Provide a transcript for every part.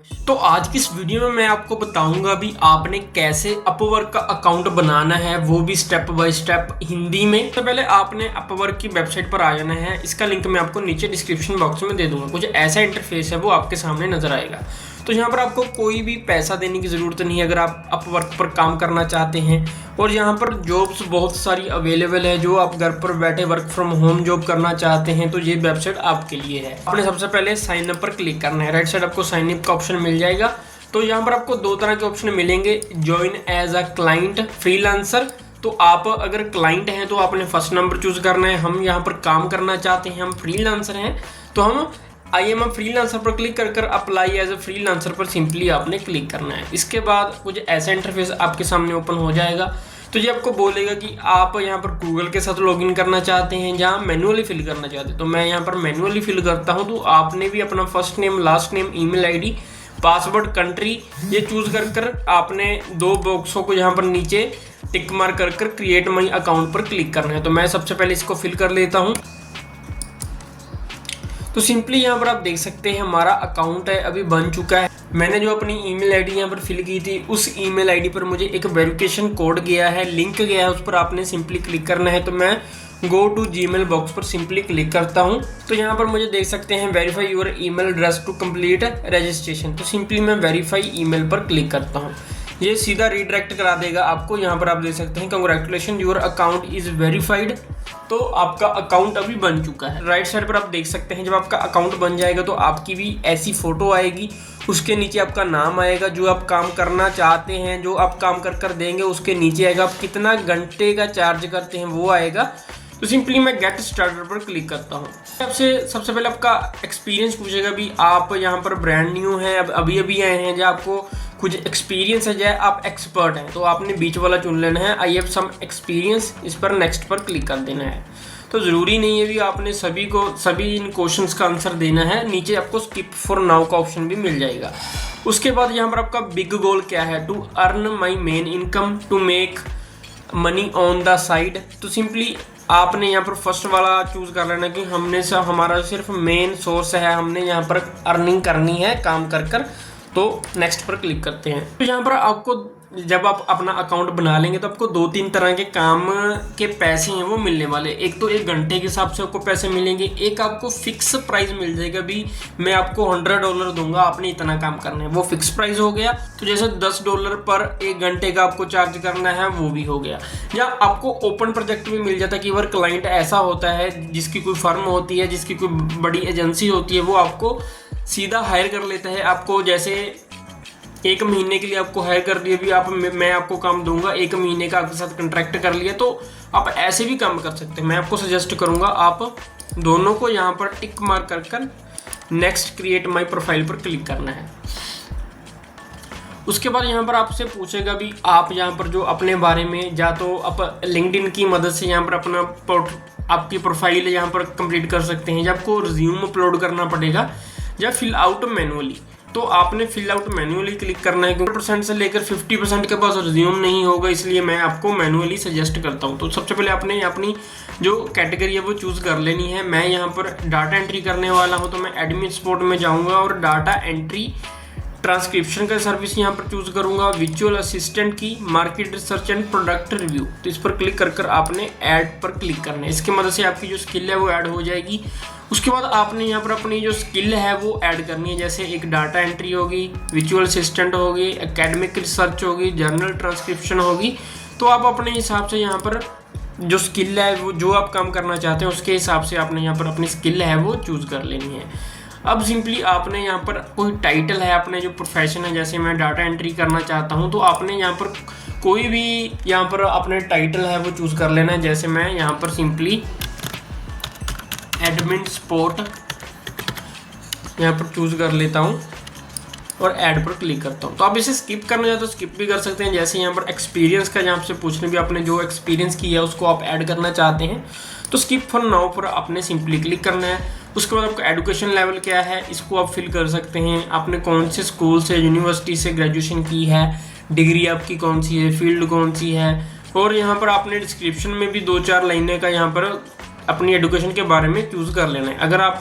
तो आज की इस वीडियो में मैं आपको बताऊंगा भी आपने कैसे अपवर्क का अकाउंट बनाना है, वो भी स्टेप बाय स्टेप हिंदी में। तो पहले आपने अपवर्क की वेबसाइट पर आ जाना है। इसका लिंक मैं आपको नीचे डिस्क्रिप्शन बॉक्स में दे दूंगा। कुछ ऐसा इंटरफेस है वो आपके सामने नजर आएगा। तो यहाँ पर आपको कोई भी पैसा देने की ज़रूरत नहीं है अगर आप अपवर्क पर काम करना चाहते हैं। और यहाँ पर जॉब्स बहुत सारी अवेलेबल है। जो आप घर पर बैठे वर्क फ्रॉम होम जॉब करना चाहते हैं तो ये वेबसाइट आपके लिए है। आपने सबसे पहले साइन अप पर क्लिक करना है। राइट साइड आपको साइन अप का ऑप्शन मिल जाएगा। तो यहाँ पर आपको दो तरह के ऑप्शन मिलेंगे, join as a client, freelancer. तो आप अगर क्लाइंट हैं तो आपने फर्स्ट नंबर चूज करना है। हम यहाँ पर काम करना चाहते हैं, हम फ्रीलांसर हैं, तो हम आई एम फ्रीलांसर पर क्लिक कर अप्लाई एज अ फ्रीलांसर पर सिंपली आपने क्लिक करना है। इसके बाद कुछ ऐसा इंटरफेस आपके सामने ओपन हो जाएगा। तो ये आपको बोलेगा कि आप यहाँ पर गूगल के साथ लॉगिन करना चाहते हैं या मैन्युअली फिल करना चाहते हैं। तो मैं यहाँ पर मैन्युअली फिल करता हूँ। तो आपने भी अपना first name, last name, email ID, password, country ये चूज कर आपने दो बॉक्सों को यहाँ पर नीचे टिक मार कर क्रिएट माई अकाउंट पर क्लिक करना है। तो मैं सबसे पहले इसको फिल कर लेता हूँ। तो सिंपली यहाँ पर आप देख सकते हैं हमारा अकाउंट है अभी बन चुका है। मैंने जो अपनी ईमेल आईडी यहाँ पर फिल की थी उस ईमेल आईडी पर मुझे एक वेरिफिकेशन कोड गया है, लिंक गया है, उस पर आपने सिंपली क्लिक करना है। तो मैं गो टू जीमेल बॉक्स पर सिंपली क्लिक करता हूँ। तो यहाँ पर मुझे देख सकते हैं verify your email address to complete registration. तो सिंपली मैं वेरीफाई ईमेल पर क्लिक करता हूँ। ये सीधा रीडायरेक्ट करा देगा आपको। यहाँ पर आप देख सकते हैं congratulation your account is verified. तो आपका अकाउंट अभी बन चुका है। राइट साइड पर आप देख सकते हैं जब आपका अकाउंट बन जाएगा तो आपकी भी ऐसी फोटो आएगी, उसके नीचे आपका नाम आएगा, जो आप काम करना चाहते हैं, जो आप काम कर देंगे उसके नीचे आएगा, आप कितना घंटे का चार्ज करते हैं वो आएगा। तो सिंपली मैं गेट स्टार्टर पर क्लिक करता हूँ। आपसे सबसे पहले आपका एक्सपीरियंस पूछेगा भी आप यहाँ पर ब्रांड न्यू हैं, अब अभी आए हैं, या आपको कुछ एक्सपीरियंस है, या आप एक्सपर्ट हैं। तो आपने बीच वाला चुन लेना है, आई हैव सम एक्सपीरियंस, इस पर नेक्स्ट पर क्लिक कर देना है। तो ज़रूरी नहीं है भी आपने सभी इन क्वेश्चंस का आंसर देना है। नीचे आपको स्किप फॉर नाउ का ऑप्शन भी मिल जाएगा। उसके बाद यहाँ पर आपका बिग गोल क्या है, to earn my main income, to make money on the side. तो सिंपली आपने यहाँ पर फर्स्ट वाला चूज कर लेना कि हमारा सिर्फ मेन सोर्स है, हमने यहाँ पर अर्निंग करनी है काम कर। तो नेक्स्ट पर क्लिक करते हैं। तो यहाँ पर आपको जब आप अपना अकाउंट बना लेंगे तो आपको दो तीन तरह के काम के पैसे हैं वो मिलने वाले। एक तो एक घंटे के हिसाब से आपको पैसे मिलेंगे, एक आपको फिक्स प्राइस मिल जाएगा भी मैं आपको $100 दूंगा, आपने इतना काम करना है, वो फिक्स प्राइस हो गया। तो जैसे $10 पर एक घंटे का आपको चार्ज करना है वो भी हो गया। या आपको ओपन प्रोजेक्ट भी मिल जाता है कि अगर क्लाइंट ऐसा होता है जिसकी कोई फर्म होती है, जिसकी कोई बड़ी एजेंसी होती है, वो आपको सीधा हायर कर लेता है। आपको जैसे एक महीने के लिए आपको हायर कर दिया भी मैं आपको काम दूंगा, एक महीने का आपके साथ कॉन्ट्रैक्ट कर लिया। तो आप ऐसे भी काम कर सकते हैं। मैं आपको सजेस्ट करूंगा आप दोनों को यहाँ पर टिक मार कर नेक्स्ट क्रिएट माई प्रोफाइल पर क्लिक करना है। उसके बाद यहाँ पर आपसे पूछेगा भी आप यहाँ पर जो अपने बारे में, या तो आप लिंक्डइन की मदद से यहाँ पर अपना आपकी प्रोफाइल यहाँ पर कंप्लीट कर सकते हैं, या आपको रिज्यूम अपलोड करना पड़ेगा, या फिल आउट मैनुअली। तो आपने फिल आउट मैनुअली क्लिक करना है। 100% से लेकर 50% के पास रिज्यूम नहीं होगा, इसलिए मैं आपको मैनुअली सजेस्ट करता हूँ। तो सबसे पहले आपने अपनी जो कैटेगरी है वो चूज़ कर लेनी है। मैं यहाँ पर डाटा एंट्री करने वाला हूँ, तो मैं एडमिन सपोर्ट में जाऊँगा और डाटा एंट्री ट्रांसक्रिप्शन का सर्विस यहाँ पर चूज करूंगा। विजुअल असिस्टेंट की, market research and product review. तो इस पर क्लिक कर आपने ऐड पर क्लिक करना है। इसकी मदद से आपकी जो स्किल है वो ऐड हो जाएगी। उसके बाद आपने यहाँ पर अपनी जो स्किल है वो ऐड करनी है। जैसे एक डाटा एंट्री होगी, विजुअल असिस्टेंट होगी, एकेडमिक रिसर्च होगी, जर्नल ट्रांसक्रिप्शन होगी। तो आप अपने हिसाब से यहाँ पर जो स्किल है वो जो आप काम करना चाहते हैं उसके हिसाब से आपने यहाँ पर अपनी स्किल है वो चूज कर लेनी है। अब सिंपली आपने यहाँ पर कोई टाइटल है, अपने जो प्रोफेशन है, जैसे मैं डाटा एंट्री करना चाहता हूँ तो आपने यहाँ पर कोई भी यहाँ पर अपने टाइटल है वो चूज़ कर लेना है। जैसे मैं यहाँ पर सिंपली एडमिन सपोर्ट यहाँ पर चूज़ कर लेता हूँ और ऐड पर क्लिक करता हूँ। तो आप इसे स्किप करना चाहते हो स्किप भी कर सकते हैं। जैसे यहाँ पर एक्सपीरियंस का यहाँ से पूछने भी, आपने जो एक्सपीरियंस किया है उसको आप ऐड करना चाहते हैं तो स्किप फॉर नाउ पर आपने सिंपली क्लिक करना है। उसके बाद आपका एजुकेशन लेवल क्या है इसको आप फिल कर सकते हैं। आपने कौन से स्कूल से, यूनिवर्सिटी से ग्रेजुएशन की है, डिग्री आपकी कौन सी है, फील्ड कौन सी है, और यहाँ पर आपने डिस्क्रिप्शन में भी 2-4 लाइनें का यहाँ पर अपनी एजुकेशन के बारे में चूज़ कर लेना है। अगर आप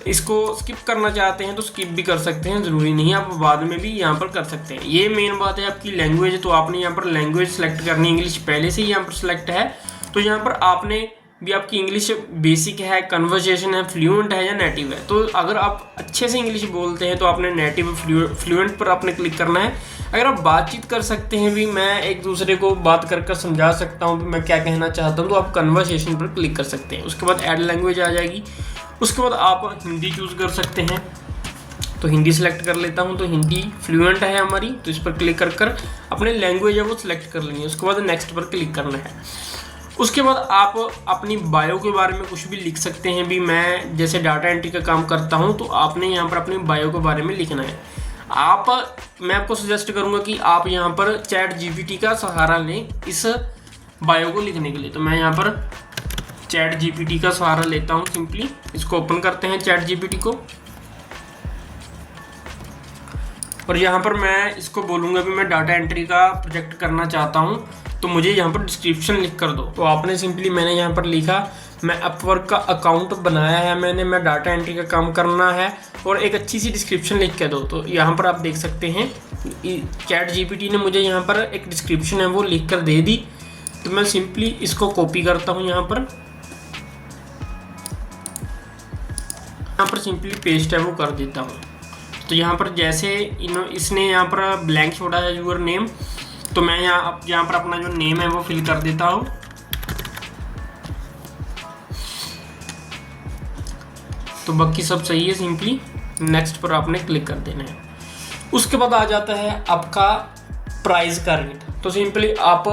इसको स्किप करना चाहते हैं तो स्किप भी कर सकते हैं, ज़रूरी नहीं है, आप बाद में भी यहाँ पर कर सकते हैं। ये मेन बात है आपकी लैंग्वेज, तो आपने यहाँ पर लैंग्वेज सेलेक्ट करनी, इंग्लिश पहले से ही यहाँ पर सेलेक्ट है, तो यहाँ पर आपने भी आपकी इंग्लिश बेसिक है, कन्वर्सेशन है, फ्लुएंट है या नेटिव है। तो अगर आप अच्छे से इंग्लिश बोलते हैं तो आपने नेटिव फ्लुएंट पर आपने क्लिक करना है। अगर आप बातचीत कर सकते हैं भी, मैं एक दूसरे को बात कर समझा सकता हूँ मैं क्या कहना चाहता हूँ, तो आप कन्वर्सेशन पर क्लिक कर सकते हैं। उसके बाद ऐड लैंग्वेज आ जाएगी, उसके बाद आप हिंदी चूज़ कर सकते हैं। तो हिंदी सेलेक्ट कर लेता हूँ, तो हिंदी फ्लुएंट है हमारी, तो इस पर क्लिक कर अपने लैंग्वेज है वो सिलेक्ट कर लेंगे। उसके बाद नेक्स्ट पर क्लिक करना है। उसके बाद आप अपनी बायो के बारे में कुछ भी लिख सकते हैं भी, मैं जैसे डाटा एंट्री का काम करता हूं, तो आपने यहाँ पर अपनी बायो के बारे में लिखना है। मैं आपको सजेस्ट करूंगा कि आप यहाँ पर चैट जीपीटी का सहारा लें इस बायो को लिखने के लिए। तो मैं यहाँ पर चैट जीपीटी का सहारा लेता हूँ। सिंपली इसको ओपन करते हैं चैट जीपीटी को, और यहाँ पर मैं इसको बोलूँगा भी मैं डाटा एंट्री का प्रोजेक्ट करना चाहता हूँ, तो मुझे यहाँ पर डिस्क्रिप्शन लिख कर दो। तो आपने सिंपली मैंने यहाँ पर लिखा, मैं अपवर्क का अकाउंट बनाया है मैंने, मैं डाटा एंट्री का काम करना है, और एक अच्छी सी डिस्क्रिप्शन लिख के दो। तो यहाँ पर आप देख सकते हैं चैट जीपीटी ने मुझे यहाँ पर एक डिस्क्रिप्शन है वो लिख कर दे दी। तो मैं सिंपली इसको कॉपी करता हूँ, यहाँ पर सिंपली पेस्ट है वो कर देता हूँ। तो यहाँ पर जैसे इसने यहाँ पर ब्लैंक छोड़ा है यूर नेम, तो मैं यहाँ पर अपना जो नेम है वो फिल कर देता हूँ। तो बाकी सब सही है, सिंपली नेक्स्ट पर आपने क्लिक कर देना है। उसके बाद आ जाता है आपका प्राइस का रेट। तो सिंपली आप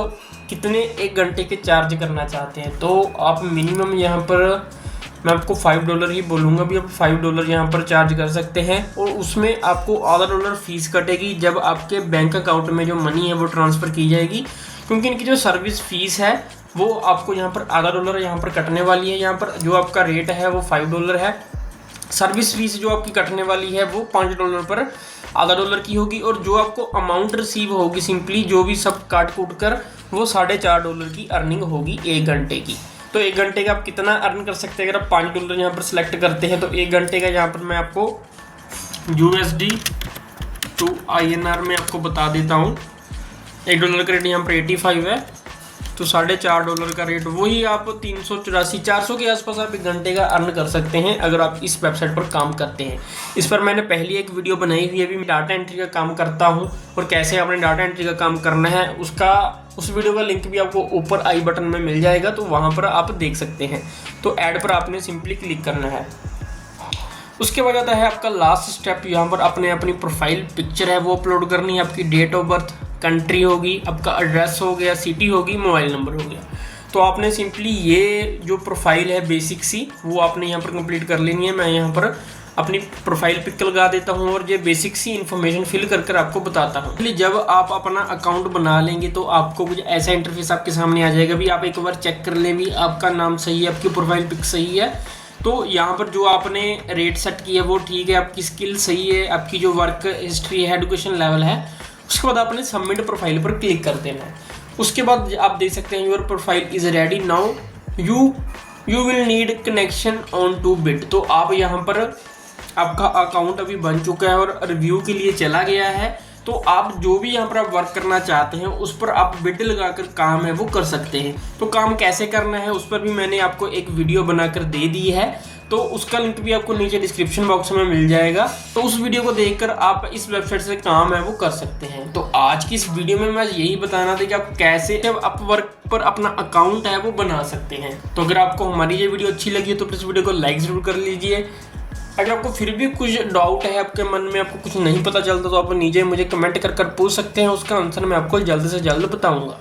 कितने एक घंटे के चार्ज करना चाहते हैं, तो आप मिनिमम यहाँ पर मैं आपको $5 ही बोलूँगा भी, आप $5 यहाँ पर चार्ज कर सकते हैं, और उसमें आपको $1 फीस कटेगी जब आपके बैंक अकाउंट में जो मनी है वो ट्रांसफ़र की जाएगी, क्योंकि इनकी जो सर्विस फीस है वो आपको यहाँ पर $1 यहाँ पर कटने वाली है। यहाँ पर जो आपका रेट है वो $5 है, सर्विस फीस जो आपकी कटने वाली है वो $5 पर $1 की होगी, और जो आपको अमाउंट रिसीव होगी सिंपली जो भी सब काट कूट कर वो $4.5 की अर्निंग होगी एक घंटे की। तो एक घंटे का आप कितना अर्न कर सकते हैं, अगर आप $5 यहाँ पर सिलेक्ट करते हैं तो एक घंटे का यहाँ पर मैं आपको USD to INR में आपको बता देता हूँ। $1 का रेट यहाँ पर 85 है, तो $4.5 का रेट वही आप 384-400 के आसपास आप एक घंटे का अर्न कर सकते हैं अगर आप इस वेबसाइट पर काम करते हैं। इस पर मैंने पहली एक वीडियो बनाई हुई है, अभी मैं डाटा एंट्री का काम करता हूं और कैसे आपने डाटा एंट्री का काम करना है, उस वीडियो का लिंक भी आपको ऊपर आई बटन में मिल जाएगा, तो वहाँ पर आप देख सकते हैं। तो ऐड पर आपने सिंपली क्लिक करना है। उसके बाद आता है आपका लास्ट स्टेप, यहाँ पर आपने अपनी प्रोफाइल पिक्चर है वो अपलोड करनी है, आपकी डेट ऑफ बर्थ, कंट्री होगी, आपका एड्रेस हो गया, सिटी होगी, मोबाइल नंबर हो गया। तो आपने सिंपली ये जो प्रोफाइल है बेसिक सी वो आपने यहाँ पर कंप्लीट कर लेनी है। मैं यहाँ पर अपनी प्रोफाइल पिक लगा देता हूँ और ये बेसिक सी इन्फॉर्मेशन फिल कर आपको बताता हूँ। इसलिए जब आप अपना अकाउंट बना लेंगे तो आपको कुछ ऐसा इंटरफेस आपके सामने आ जाएगा। भी आप एक बार चेक कर लें भी आपका नाम सही है, आपकी प्रोफाइल पिक सही है, तो यहाँ पर जो आपने रेट सेट किया है वो ठीक है, आपकी स्किल सही है, आपकी जो वर्क हिस्ट्री है, एजुकेशन लेवल है। उसके बाद आपने सबमिट प्रोफाइल पर क्लिक कर देना है। उसके बाद आप देख सकते हैं your profile is ready now, you will need connection on to bid. तो आप यहाँ पर आपका अकाउंट अभी बन चुका है और रिव्यू के लिए चला गया है, तो आप जो भी यहाँ पर आप वर्क करना चाहते हैं उस पर आप बिड लगाकर काम है वो कर सकते हैं। तो काम कैसे करना है उस पर भी मैंने आपको एक वीडियो बनाकर दे दी है, तो उसका लिंक भी आपको नीचे डिस्क्रिप्शन बॉक्स में मिल जाएगा। तो उस वीडियो को देखकर आप इस वेबसाइट से काम है वो कर सकते हैं। तो आज की इस वीडियो में मैं यही बताना था कि आप कैसे जब अपवर्क पर अपना अकाउंट है वो बना सकते हैं। तो अगर आपको हमारी ये वीडियो अच्छी लगी है तो प्लीज़ वीडियो को लाइक ज़रूर कर लीजिए। अगर आपको फिर भी कुछ डाउट है, आपके मन में आपको कुछ नहीं पता चलता, तो आप नीचे मुझे कमेंट कर पूछ सकते हैं, उसका आंसर मैं आपको जल्द से जल्द बताऊंगा।